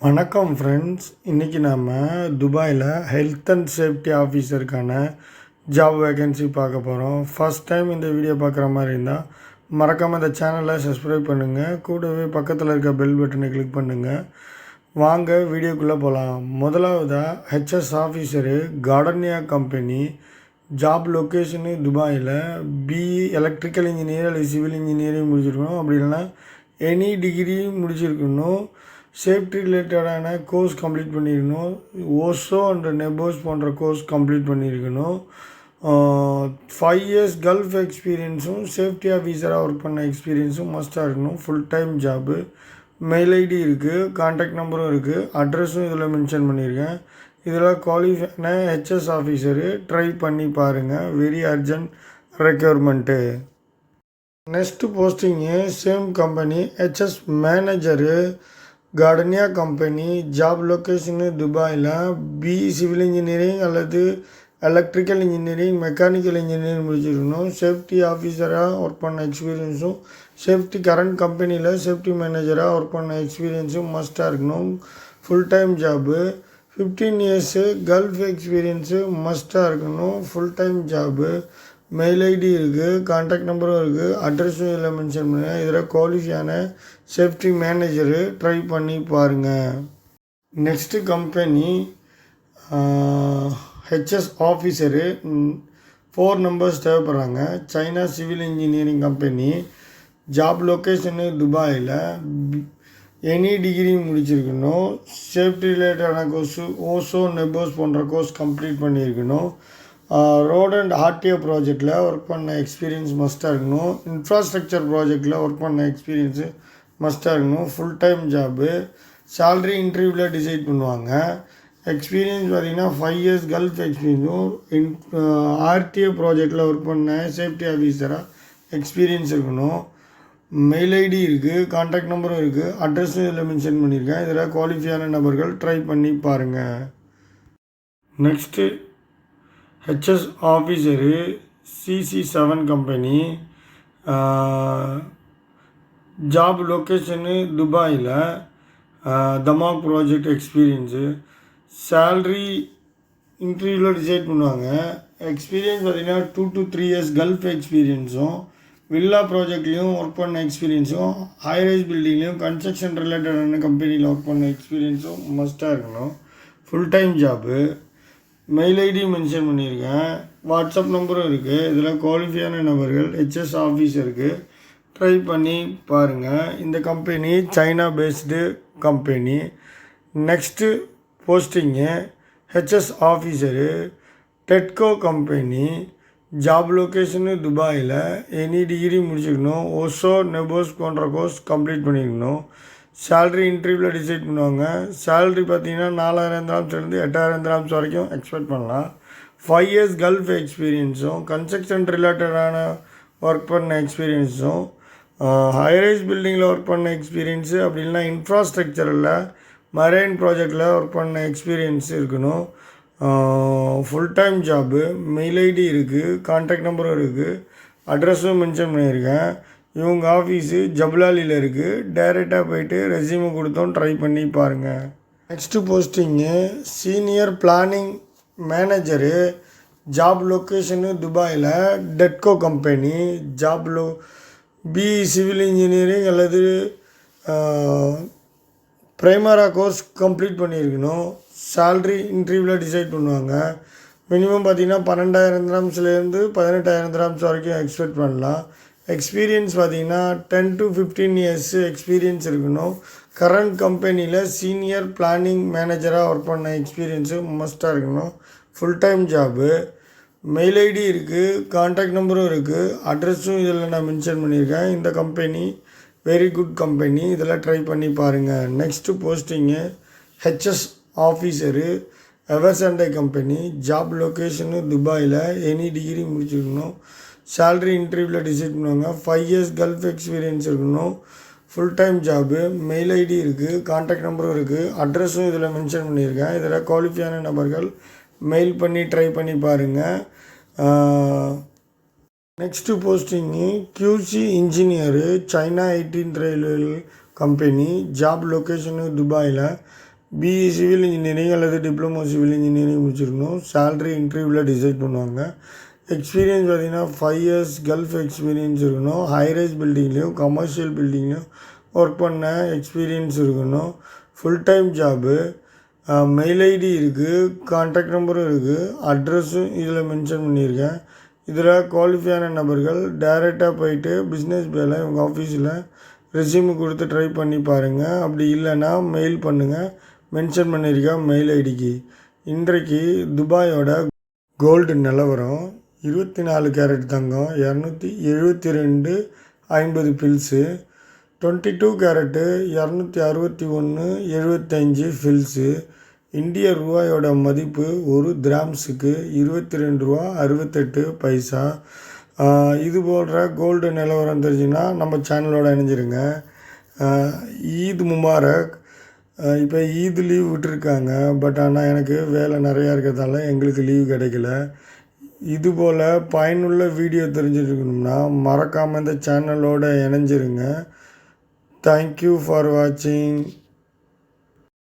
வணக்கம் ஃப்ரெண்ட்ஸ். இன்றைக்கி நம்ம துபாயில் ஹெல்த் அண்ட் சேஃப்டி ஆஃபீஸருக்கான ஜாப் வேகன்சி பார்க்க போகிறோம். ஃபஸ்ட் டைம் இந்த வீடியோ பார்க்குற மாதிரி இருந்தால் மறக்காமல் இந்த சேனலை சப்ஸ்கிரைப் பண்ணுங்கள். கூடவே பக்கத்தில் இருக்க பெல் பட்டனை கிளிக் பண்ணுங்கள். வாங்க வீடியோக்குள்ளே போகலாம். முதலாவதாக HS officer Gardenia company. Job location துபாயில். பிஇ எலக்ட்ரிக்கல் இன்ஜினியர் அல்லது சிவில் இன்ஜினியரிங் முடிச்சிருக்கணும். அப்படி இல்லைனா எனி டிகிரி முடிச்சிருக்கணும். சேஃப்டி ரிலேட்டடான கோர்ஸ் கம்ப்ளீட் பண்ணியிருக்கணும். ஓசோ அண்ட் நெபோஸ் போன்ற கோர்ஸ் கம்ப்ளீட் பண்ணியிருக்கணும். 5 இயர்ஸ் கல்ஃப் எக்ஸ்பீரியன்ஸும் சேஃப்டி ஆஃபீஸராக ஒர்க் பண்ண எக்ஸ்பீரியன்ஸும் மஸ்ட்டாக இருக்கணும். Full time job. Mail ID இருக்குது, கான்டாக்ட் நம்பரும் இருக்குது, அட்ரஸும் இதில் மென்ஷன் பண்ணியிருக்கேன். இதில் குவாலிஃபைன ஹெச்எஸ் ஆஃபீஸரு ட்ரை பண்ணி பாருங்கள். Very urgent requirement. Next posting same company HS manager Gardenia company. Job location துபாயில். பிஇ சிவில் இன்ஜினியரிங் அல்லது எலக்ட்ரிக்கல் இன்ஜினியரிங் மெக்கானிக்கல் இன்ஜினியரிங் முடிச்சிருக்கணும். சேஃப்டி ஆஃபீஸராக ஒர்க் பண்ண எக்ஸ்பீரியன்ஸும் சேஃப்டி கரண்ட் கம்பெனியில் சேஃப்டி மேனேஜராக ஒர்க் பண்ண எக்ஸ்பீரியன்ஸும் மஸ்ட்டாக இருக்கணும். Full time job. 15 years gulf experience மஸ்ட்டாக இருக்கணும். Full time job. Mail ID இருக்குது, கான்டாக்ட் நம்பரும் இருக்குது, அட்ரஸும் இதில் மென்ஷன் பண்ணுங்கள். இதில் குவாலிஃபையான சேஃப்டி மேனேஜரு ட்ரை பண்ணி பாருங்கள். Next company HS officer. 4 numbers தேவைப்படுறாங்க. China civil engineering company. Job location துபாயில். எனி டிகிரி முடிச்சிருக்கணும். சேஃப்டி ரிலேட்டடான கோர்ஸு ஓசோ நெபோஸ் போன்ற கோர்ஸ் கம்ப்ளீட் பண்ணியிருக்கணும். ரோட் அண்ட் ஆர்டிஓ ப்ராஜெக்டில் ஒர்க் பண்ண எக்ஸ்பீரியன்ஸ் மஸ்ட்டாக இருக்கணும். இன்ஃப்ராஸ்ட்ரக்சர் ப்ராஜெக்டில் ஒர்க் பண்ண எக்ஸ்பீரியன்ஸு மஸ்ட்டாக இருக்கணும். Full time job. சேல்ரி இன்டர்வியூவில் டிசைட் பண்ணுவாங்க. எக்ஸ்பீரியன்ஸ் பார்த்திங்கன்னா 5 இயர்ஸ் கல்ஃப் எக்ஸ்பீரியன்ஸும் ஆர்டிஓ ப்ராஜெக்டில் ஒர்க் பண்ண சேஃப்டி ஆஃபீஸராக எக்ஸ்பீரியன்ஸ் இருக்கணும். மெயில் ஐடி இருக்குது, கான்டாக்ட் நம்பரும் இருக்குது, அட்ரஸும் இதில் மென்ஷன் பண்ணியிருக்கேன். இதில் குவாலிஃபையான நபர்கள் ட்ரை பண்ணி பாருங்கள். Next HS officer CC7 company. Job location துபாயில். தமாக் ப்ராஜெக்ட் எக்ஸ்பீரியன்ஸு. சேல்ரி இன்டர்வியூவில் டிசைட் பண்ணுவாங்க. எக்ஸ்பீரியன்ஸ் பார்த்திங்கன்னா 2 to 3 இயர்ஸ் கல்ஃப் எக்ஸ்பீரியன்ஸும் வில்லா ப்ராஜெக்ட்லேயும் ஒர்க் பண்ண எக்ஸ்பீரியன்ஸும் ஹைரைஸ் பில்டிங்லேயும் கன்ஸ்ட்ரக்ஷன் ரிலேட்டடான கம்பெனியில் ஒர்க் பண்ண எக்ஸ்பீரியன்ஸும் மஸ்ட்டாக இருக்கணும். Full time job. Mail ID mention பண்ணியிருக்கேன். வாட்ஸ்அப் நம்பரும் இருக்குது. இதில் குவாலிஃபையான நபர்கள் ஹெச்எஸ் ஆஃபீஸருக்கு ட்ரை பண்ணி பாருங்கள். இந்த company China based company. Next posting HS officer டெட்கோ கம்பெனி. ஜாப் லொக்கேஷனு துபாயில். எனி டிகிரி முடிச்சிருக்கணும். ஓசோ நெபோஸ் போன்ற கோர்ஸ் கம்ப்ளீட் பண்ணியிருக்கணும். சேல்ரி இன்டர்வியூவில் டிசைட் பண்ணுவாங்க. சேல்ரி பார்த்தீங்கன்னா 4000 திராம்ஸ்லேருந்து 8000 திராம்ஸ் வரைக்கும் எக்ஸ்பெக்ட் பண்ணலாம். 5 இயர்ஸ் கல்ஃப் எக்ஸ்பீரியன்ஸும் கன்ஸ்ட்ரக்ஷன் ரிலேட்டடான ஒர்க் பண்ண எக்ஸ்பீரியன்ஸும் ஹைரைஸ் பில்டிங்கில் ஒர்க் பண்ண எக்ஸ்பீரியன்ஸு அப்படி இல்லைனா இன்ஃப்ராஸ்ட்ரக்சரில் மரைன் ப்ராஜெக்டில் ஒர்க் பண்ண எக்ஸ்பீரியன்ஸ் இருக்கணும். Full time job. Mail ID இருக்குது, கான்டாக்ட் நம்பரும் இருக்குது, அட்ரஸும் மென்ஷன் பண்ணியிருக்கேன். இவங்க ஆஃபீஸு ஜபுலாலியில் இருக்குது. டைரெக்டாக போய்ட்டு ரெஸ்யூமை கொடுத்தோம் ட்ரை பண்ணி பாருங்கள். Next posting senior planning manager. Job location துபாயில். Tedco company. BE civil engineering அல்லது ப்ரைமரா கோர்ஸ் கம்ப்ளீட் பண்ணியிருக்கணும். சேல்ரி இன்டர்வியூவில் டிசைட் பண்ணுவாங்க. மினிமம் பார்த்திங்கன்னா 12,000 திராம்ஸ்லேருந்து 18,000 திராம்ஸ் வரைக்கும் எக்ஸ்பெக்ட் பண்ணலாம். எக்ஸ்பீரியன்ஸ் பார்த்திங்கன்னா 10 to 15 இயர்ஸு எக்ஸ்பீரியன்ஸ் இருக்கணும். கரண்ட் கம்பெனியில் சீனியர் பிளானிங் மேனேஜராக ஒர்க் பண்ண எக்ஸ்பீரியன்ஸு மஸ்ட்டாக இருக்கணும். Full time job. Mail ID இருக்குது, கான்டாக்ட் நம்பரும் இருக்குது, அட்ரஸும் இதில் நான் மென்ஷன் பண்ணியிருக்கேன். இந்த கம்பெனி வெரி குட் கம்பெனி. இதெல்லாம் ட்ரை பண்ணி பாருங்கள். நெக்ஸ்ட்டு போஸ்டிங்கு ஹெச்எஸ் ஆஃபீஸரு எவர்சண்டே கம்பெனி. ஜாப் லொக்கேஷனு துபாயில். எனி டிகிரி முடிச்சிருக்கணும். சேல்ரி இன்டர்வியூவில் டிசைட் பண்ணுவாங்க. 5 இயர்ஸ் கல்ஃப் எக்ஸ்பீரியன்ஸ் இருக்கணும். Full time job. Mail ID இருக்குது, கான்டாக்ட் நம்பரும் இருக்குது, அட்ரஸும் இதில் மென்ஷன் பண்ணியிருக்கேன். இதில் குவாலிஃபையான நபர்கள் மெயில் பண்ணி ட்ரை பண்ணி பாருங்கள். Next posting QC engineer. China 18 railway company. Job location துபாயில். பிஇ சிவில் இன்ஜினியரிங் அல்லது டிப்ளமோ சிவில் இன்ஜினியரிங் முடிச்சிருக்கணும். சேலரி இன்டர்வியூவில் டிசைட் பண்ணுவாங்க. எக்ஸ்பீரியன்ஸ் பார்த்திங்கன்னா 5 இயர்ஸ் கல்ஃப் எக்ஸ்பீரியன்ஸ் இருக்கணும். ஹைரைஸ் பில்டிங்லேயும் கமர்ஷியல் பில்டிங்லேயும் ஒர்க் பண்ண எக்ஸ்பீரியன்ஸ் இருக்கணும். Full time job. Mail ID இருக்குது, கான்டாக்ட் நம்பரும் இருக்குது, அட்ரஸும் இதில் மென்ஷன் பண்ணியிருக்கேன். இதில் குவாலிஃபையான நபர்கள் டைரெக்டாக போயிட்டு பிஸ்னஸ் பேல உங்கள் ஆஃபீஸில் ரெஸ்யூம் கொடுத்து ட்ரை பண்ணி பாருங்கள். அப்படி இல்லைன்னா மெயில் பண்ணுங்கள், மென்ஷன் பண்ணியிருக்கேன் மெயில் ஐடிக்கு. இன்றைக்கு துபாயோட கோல்டு நிலவரம் 24 கேரட் தங்கம் 272.50 பில்ஸு, 22 கேரட்டு 261.75 ஃபில்ஸு. இந்திய ரூபாயோட மதிப்பு ஒரு கிராம்ஸுக்கு 22.68 ரூபா. இது போன்ற கோல்டு நிலவரம் தெரிஞ்சுன்னா நம்ம சேனலோட இணைஞ்சிருங்க. ஈத் முபாரக். இப்போ ஈத் லீவ் விட்டுருக்காங்க, பட் ஆனால் எனக்கு வேலை நிறையா இருக்கிறதால எங்களுக்கு லீவ் கிடைக்கல. இதுபோல் பயனுள்ள வீடியோ தெரிஞ்சுருக்கணும்னா மறக்காமல் இந்த சேனலோட இணைஞ்சிருங்க. தேங்க்யூ ஃபார் வாட்சிங்.